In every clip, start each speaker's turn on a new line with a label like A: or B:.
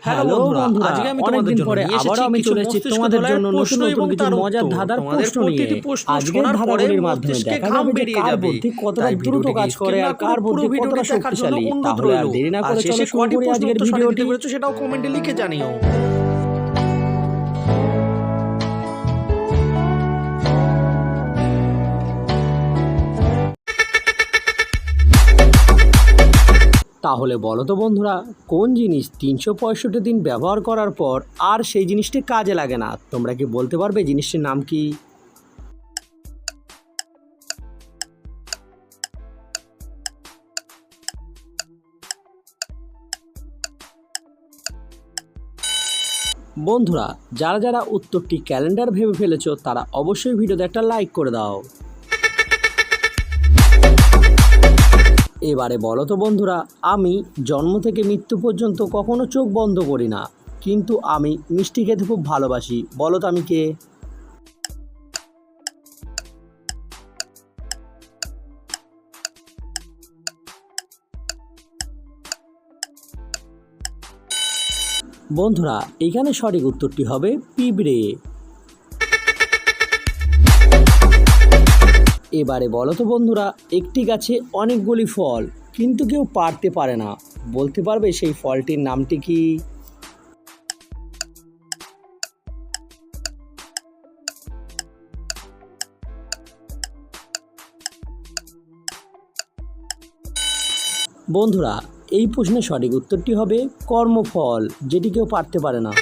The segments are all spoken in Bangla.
A: হ্যালো বন্ধুরা, আজকে আমি তোমাদের জন্য নিয়ে এসেছি কিছু তোমাদের জন্য নতুন এবং তার মজার ধাঁধার প্রশ্ন নিয়ে। আজকের ধাঁধাগুলির মাধ্যমে দেখা যাবে যে কার বুদ্ধি কতটা দ্রুত কাজ করে আর কার বুদ্ধি কতটা শক্তিশালী। তাহলে আর দেরি না করে চলো শুরু করি আজকের ভিডিওটি।
B: সেটাও কমেন্টে লিখে জানিও।
A: তাহলে বলো তো বন্ধুরা, কোন জিনিস 365 দিন ব্যবহার করার পর আর সেই জিনিসটি কাজে লাগে না? তোমরা কি বলতে পারবে জিনিসটির নাম কি? বন্ধুরা, যারা যারা উত্তরটি ক্যালেন্ডার ভেবে ফেলেছো তারা অবশ্যই ভিডিওতে একটা লাইক করে দাও। এবারে বলো তো বন্ধুরা, আমি জন্ম থেকে মৃত্যু পর্যন্ত কখনো চোখ বন্ধ করি না, কিন্তু আমি মিষ্টি খেতে খুব ভালোবাসি। বলো তো আমি কে? বন্ধুরা, এখানে সঠিক উত্তরটি হবে পিঁপড়ে। এবারে বলো তো বন্ধুরা, একটি গাছে অনেকগুলি ফল কিন্তু কেউ পারতে পারে না, বলতে পারবে সেই ফলটির নামটি কি? বন্ধুরা, এই প্রশ্নের সঠিক উত্তরটি হবে কর্মফল, যেটি কেউ পারতে পারে না।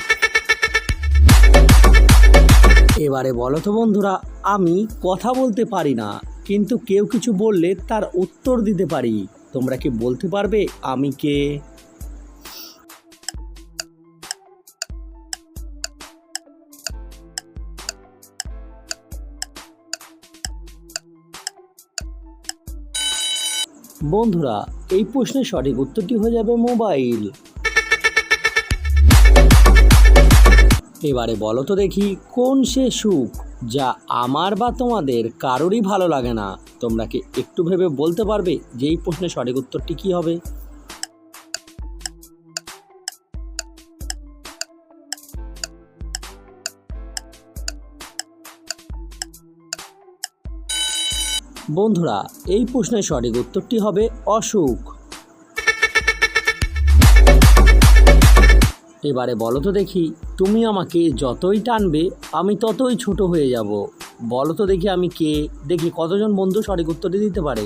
A: এবারে বলো তো বন্ধুরা, আমি কথা বলতে পারি না কিন্তু কেউ কিছু বললে তার উত্তর দিতে পারি। তোমরা কি বলতে পারবে আমি কে? বন্ধুরা, এই প্রশ্নের সঠিক উত্তরটি হয়ে যাবে মোবাইল। এবারে বলো তো দেখি, কোন সে সুখ যা আমার বা তোমাদের কারোরই ভালো লাগে না? তোমরা কি একটু ভেবে বলতে পারবে যে এই প্রশ্নের সঠিক উত্তরটি কি হবে? বন্ধুরা, এই প্রশ্নের সঠিক উত্তরটি হবে অসুখ। এবারে বলো তো দেখি, তুমি আমাকে যতই টানবে আমি ততই ছোট হয়ে যাব। বলো তো দেখি আমি কে? দেখি কতজন বন্ধু সঠিক উত্তরটি দিতে পারে।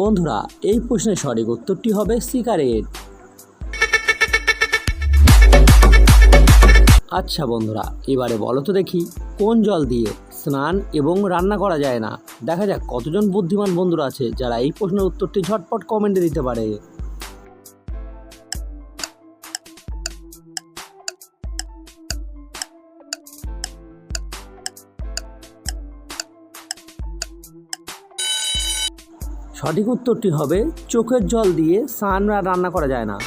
A: বন্ধুরা, এই প্রশ্নের সঠিক উত্তরটি হবে সিগারেট। আচ্ছা বন্ধুরা, এবারে বলো তো দেখি, কোন জল দিয়ে স্নান এবং রান্না করা যায় না? দেখা যাক কতজন বুদ্ধিমান বন্ধুরা আছে যারা এই প্রশ্নের উত্তরটি ঝটপট কমেন্টে দিতে পারে। সঠিক উত্তরটি হবে চোখের জল দিয়ে স্নান আর রান্না করা যায় না।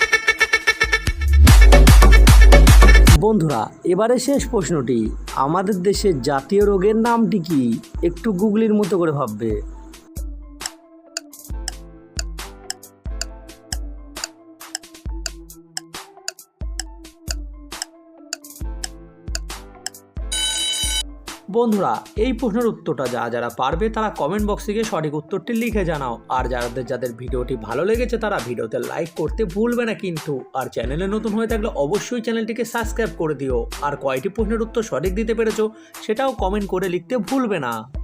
A: বন্ধুরা, এবারে শেষ প্রশ্নটি, আমাদের দেশের জাতীয় রোগের নামটি কি? একটু গুগলির মতো করে ভাববে। বন্ধুরা, এই প্রশ্নের উত্তরটা যারা পারবে তারা কমেন্ট বক্সে গিয়ে সঠিক উত্তরটি লিখে জানাও। আর যাদের ভিডিওটি ভালো লেগেছে তারা ভিডিওতে লাইক করতে ভুলবে না কিন্তু। আর চ্যানেলে নতুন হয়ে থাকলে অবশ্যই চ্যানেলটিকে সাবস্ক্রাইব করে দিও। আর কয়টি প্রশ্নের উত্তর সঠিক দিতে পেরেছো সেটাও কমেন্ট করে লিখতে ভুলবে না।